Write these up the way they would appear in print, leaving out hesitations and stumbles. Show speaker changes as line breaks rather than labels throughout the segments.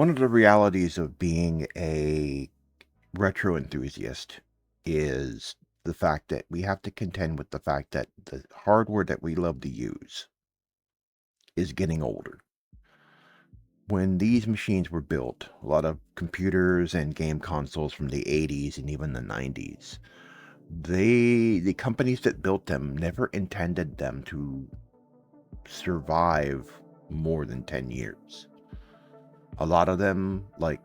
One of the realities of being a retro enthusiast is the fact that we have to contend with the fact that the hardware that we love to use is getting older. When these machines were built, a lot of computers and game consoles from the 80s and even the 90s, the companies that built them never intended them to survive more than 10 years. A lot of them, like,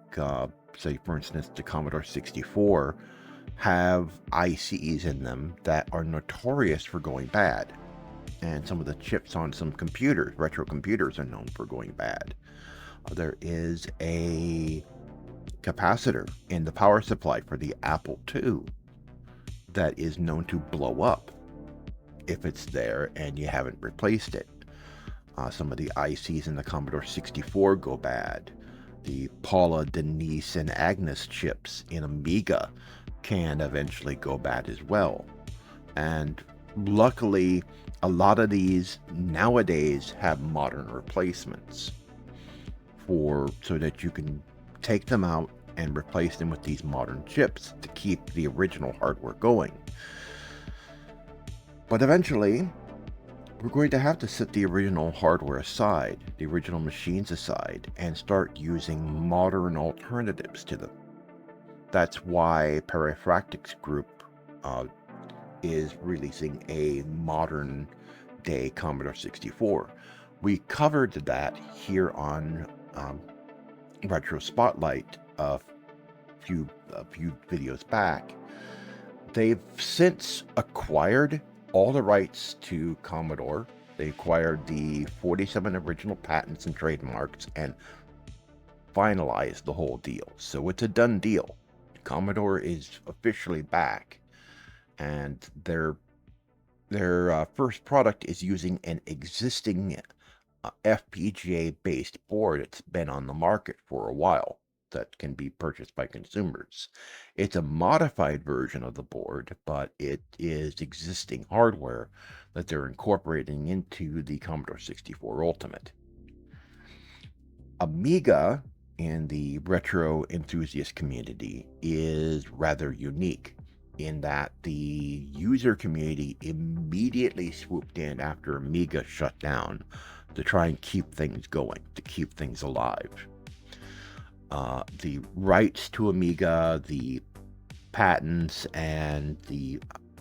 say, for instance, the Commodore 64, have ICs in them that are notorious for going bad. And some of the chips on some computers, retro computers, are known for going bad. There is a capacitor in the power supply for the Apple II that is known to blow up if it's there and you haven't replaced it. Some of the ICs in the Commodore 64 go bad. The Paula, Denise, and Agnes chips in Amiga can eventually go bad as well. And luckily, a lot of these nowadays have modern replacements so that you can take them out and replace them with these modern chips to keep the original hardware going. But eventually, we're going to have to set the original hardware aside, the original machines aside, and start using modern alternatives to them. That's why Perifractics Group is releasing a modern day Commodore 64. We covered that here on Retro Spotlight a few videos back. They've since acquired all the rights to Commodore. They acquired the 47 original patents and trademarks and finalized the whole deal. So it's a done deal. Commodore is officially back, and their first product is using an existing FPGA-based board. It's been on the market for a while that can be purchased by consumers. It's a modified version of the board, but it is existing hardware that they're incorporating into the Commodore 64 Ultimate. Amiga in the retro enthusiast community is rather unique in that the user community immediately swooped in after Amiga shut down to try and keep things going, to keep things alive. The rights to Amiga, the patents, and the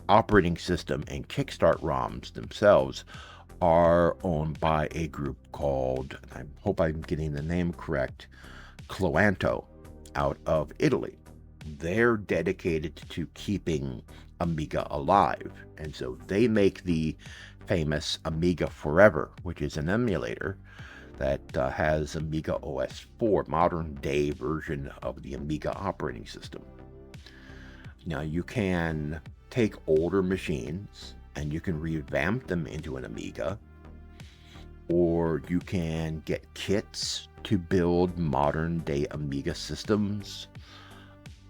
operating system and Kickstarter ROMs themselves are owned by a group called, I hope I'm getting the name correct, Cloanto, out of Italy. They're dedicated to keeping Amiga alive, and so they make the famous Amiga Forever, which is an emulator that has AmigaOS 4, modern day version of the Amiga operating system. Now you can take older machines and you can revamp them into an Amiga, or you can get kits to build modern day Amiga systems.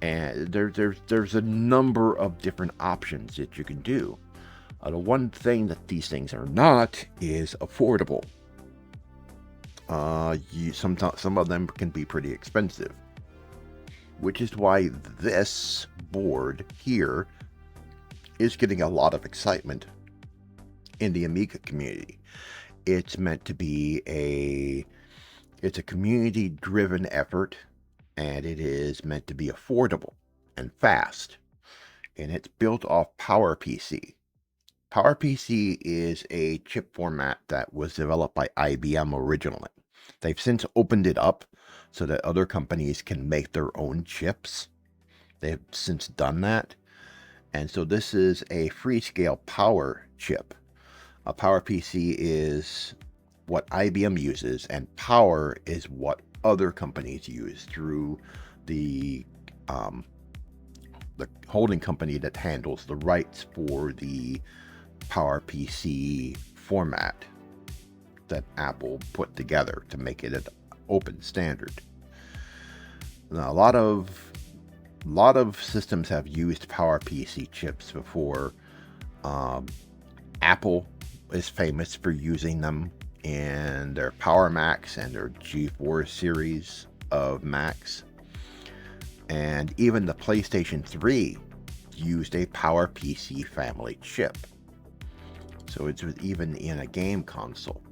And there's a number of different options that you can do. The one thing that these things are not is affordable. Some of them can be pretty expensive, which is why this board here is getting a lot of excitement in the Amiga community. It's meant to be it's a community-driven effort, and it is meant to be affordable and fast, and it's built off PowerPC. PowerPC is a chip format that was developed by IBM originally. They've since opened it up so that other companies can make their own chips. They've since done that. And so this is a Freescale power chip. A PowerPC is what IBM uses, and Power is what other companies use through the holding company that handles the rights for the PowerPC format that Apple put together to make it an open standard. Now, a lot of systems have used PowerPC chips before. Apple is famous for using them in their Power Macs and their G4 series. of Macs. And even the PlayStation 3 used a PowerPC family chip. So it's even in a game console.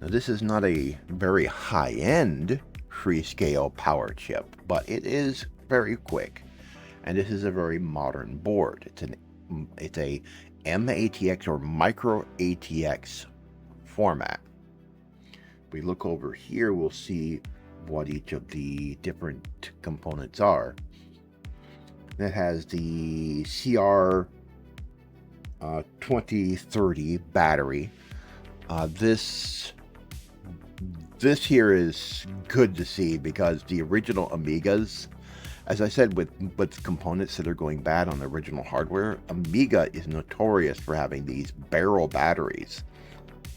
Now this is not a very high-end Freescale power chip, but it is very quick. And this is a very modern board. It's a mATX or micro ATX format. If we look over here, we'll see what each of the different components are. It has the CR 2030 battery. This here is good to see because the original Amigas, as I said, with components that are going bad on the original hardware, Amiga is notorious for having these barrel batteries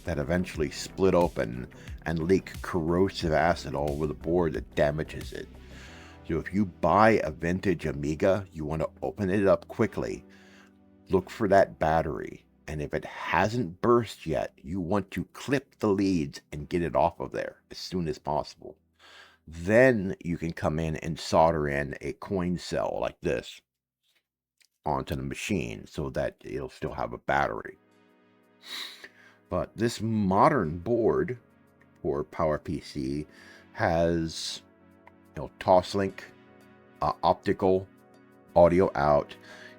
that eventually split open and leak corrosive acid all over the board that damages it. So if you buy a vintage Amiga, you want to open it up quickly, look for that battery, and if it hasn't burst yet, you want to clip the leads and get it off of there as soon as possible. Then you can come in and solder in a coin cell like this onto the machine so that it'll still have a battery. But this modern board for PowerPC has, Toslink, optical audio out,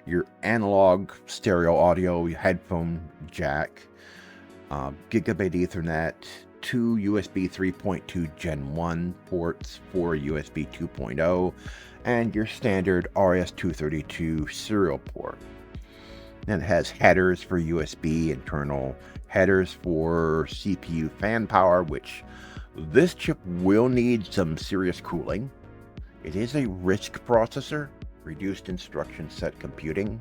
your analog stereo audio, your headphone jack, gigabit Ethernet, 2 USB 3.2 Gen 1 ports, 4 USB 2.0, and your standard RS-232 serial port. And it has headers for USB internal, headers for CPU fan power, which this chip will need some serious cooling. It is a RISC processor, reduced instruction set computing,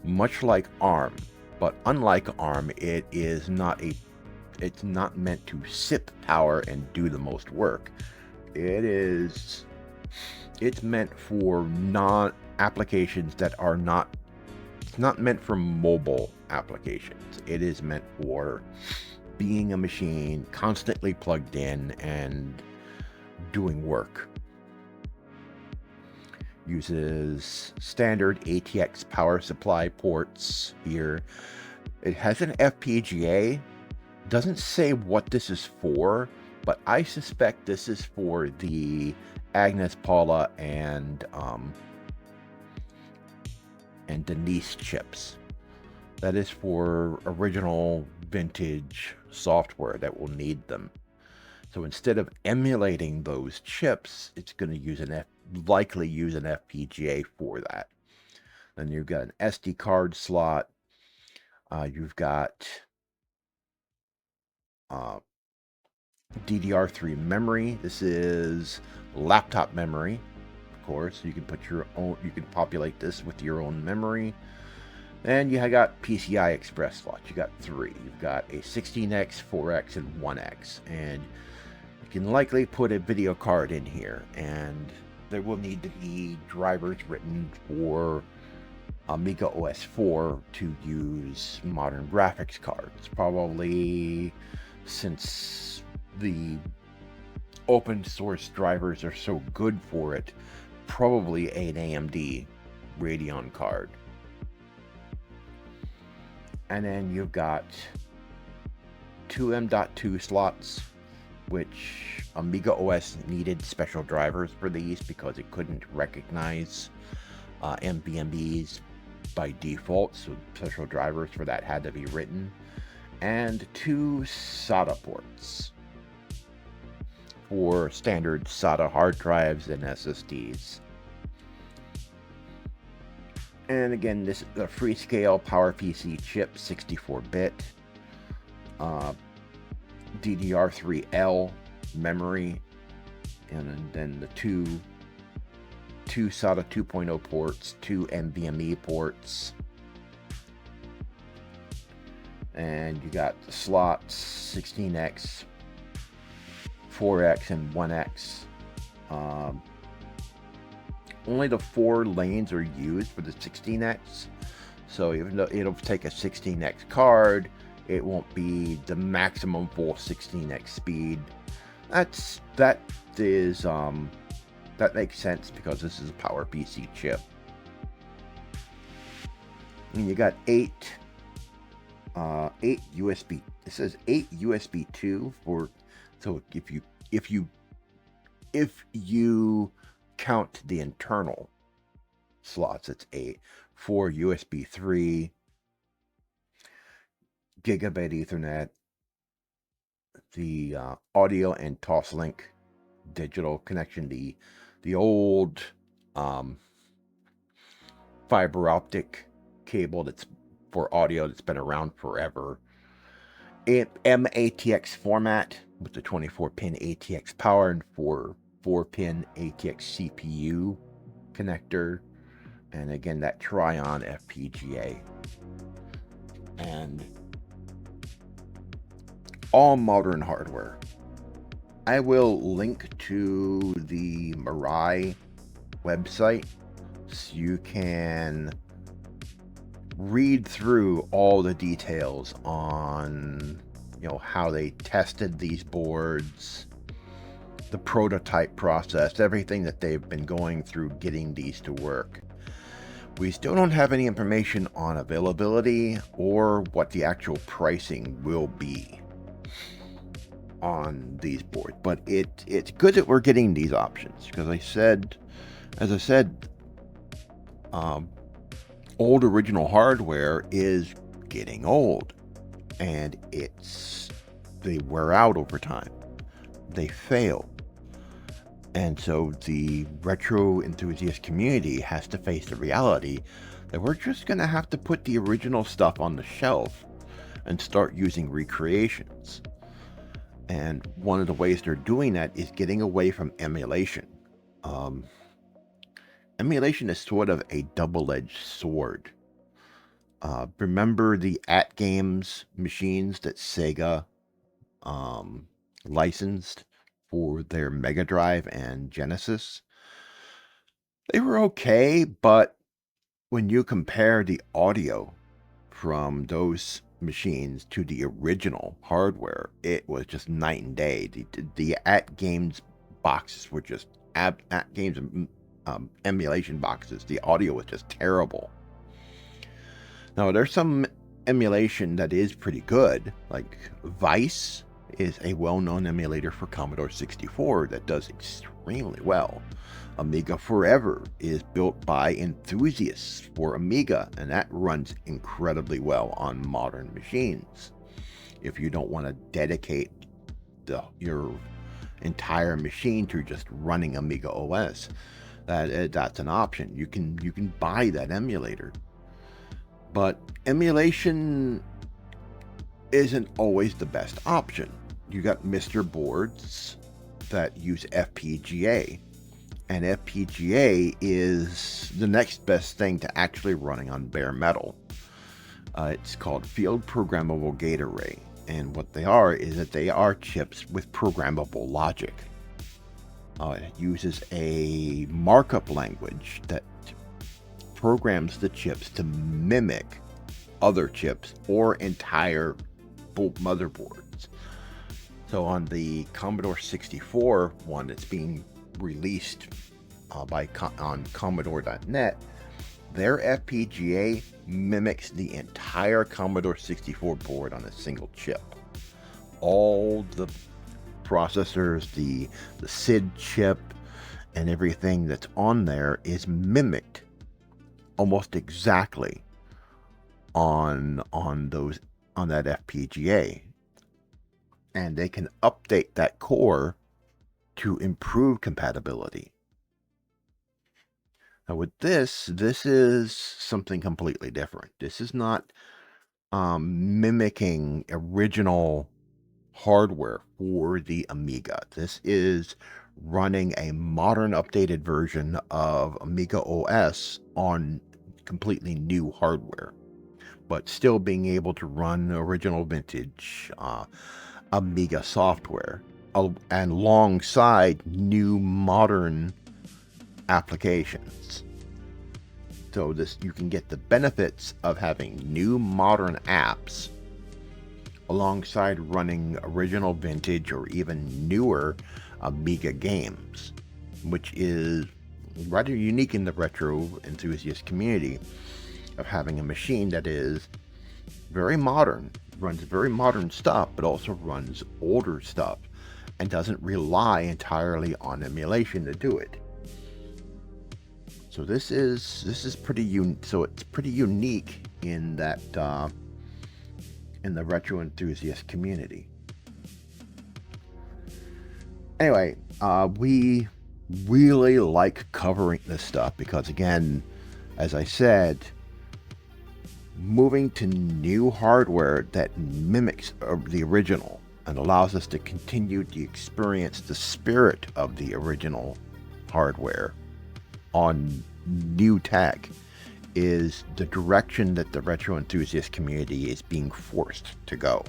much like ARM, but unlike ARM, it's not meant to sip power and do the most work. It's meant for non-applications that are not, it's not meant for mobile applications. It is meant for being a machine constantly plugged in and doing work. Uses standard ATX power supply ports here. It has an FPGA. Doesn't say what this is for, but I suspect this is for the Agnes Paula and Denise chips. That is for original vintage software that will need them. So instead of emulating those chips, it's going to use likely use an FPGA for that. Then you've got an SD card slot. You've got DDR3 memory. This is laptop memory, of course. You can put your own. You can populate this with your own memory. And you got PCI Express slots. You got 3. You've got a 16X, 4X, and 1X, and you can likely put a video card in here. And there will need to be drivers written for AmigaOS 4 to use modern graphics cards. Probably, since the open source drivers are so good for it, probably an AMD Radeon card. And then you've got 2 M.2 slots, which AmigaOS needed special drivers for these because it couldn't recognize NVMEs by default, so special drivers for that had to be written. And 2 SATA ports for standard SATA hard drives and SSDs. And again, this is a Freescale PowerPC chip, 64-bit, DDR3L memory, and then the two SATA 2.0 ports, 2 NVMe ports, and you got the slots, 16X, 4X, and 1X. Only the 4 lanes are used for the 16X, so even though it'll take a 16X card, it won't be the maximum full 16X speed. That is that makes sense because this is a PowerPC chip. And you got eight USB. It says 8 USB 2 for, so if you count the internal slots, it's 8. 4 USB 3, gigabit Ethernet, the audio and Toslink digital connection, the old fiber optic cable that's for audio that's been around forever. mATX format with the 24-pin ATX power and 4-pin ATX CPU connector, and again that Tryon FPGA, and all modern hardware. I will link to the Mirari website so you can read through all the details on, you know, how they tested these boards, the prototype process, everything that they've been going through getting these to work. We still don't have any information on availability or what the actual pricing will be on these boards, but it's good that we're getting these options, because as I said, old original hardware is getting old, and they wear out over time, they fail, and so the retro enthusiast community has to face the reality that we're just going to have to put the original stuff on the shelf and start using recreations. And one of the ways they're doing that is getting away from emulation. Emulation is sort of a double-edged sword. Remember the AtGames machines that Sega licensed for their Mega Drive and Genesis? They were okay, but when you compare the audio from those machines to the original hardware, it was just night and day. The AtGames boxes were just AtGames emulation boxes. The audio was just terrible. Now, there's some emulation that is pretty good, like Vice is a well-known emulator for Commodore 64 that does extremely well. Amiga Forever is built by enthusiasts for Amiga, and that runs incredibly well on modern machines. If you don't want to dedicate your entire machine to just running AmigaOS, that's an option. You can buy that emulator. But emulation isn't always the best option. You got Mr. Boards that use FPGA, and FPGA is the next best thing to actually running on bare metal. It's called Field Programmable Gate Array, and what they are is that they are chips with programmable logic. It uses a markup language that programs the chips to mimic other chips or entire motherboards. So on the Commodore 64 one that's being released on Commodore.net, their FPGA mimics the entire Commodore 64 board on a single chip. All the processors, the SID chip, and everything that's on there is mimicked almost exactly on that FPGA, and they can update that core to improve compatibility. Now with this is something completely different. This is not mimicking original hardware for the Amiga. This is running a modern updated version of AmigaOS on completely new hardware, but still being able to run original vintage Amiga software and alongside new modern applications. So you can get the benefits of having new modern apps alongside running original, vintage, or even newer Amiga games, which is rather unique in the retro enthusiast community, of having a machine that is very modern, runs very modern stuff, but also runs older stuff and doesn't rely entirely on emulation to do it. So this is pretty unique in that in the retro enthusiast community. Anyway, we really like covering this stuff because, again, as I said, moving to new hardware that mimics the original and allows us to continue to experience the spirit of the original hardware on new tech is the direction that the retro enthusiast community is being forced to go.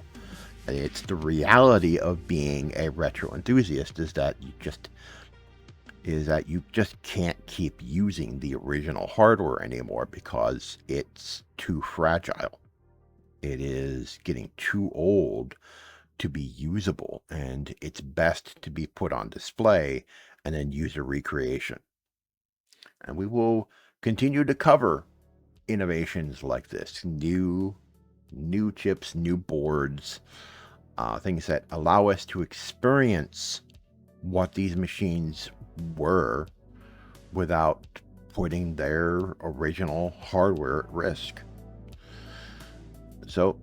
It's the reality of being a retro enthusiast is that you just can't keep using the original hardware anymore because it's too fragile. It is getting too old to be usable, and it's best to be put on display and then user recreation. And we will continue to cover innovations like this, new chips, new boards, things that allow us to experience what these machines were without putting their original hardware at risk. So,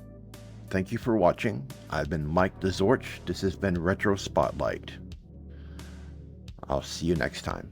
thank you for watching. I've been Mike the Zorch. This has been Retro Spotlight. I'll see you next time.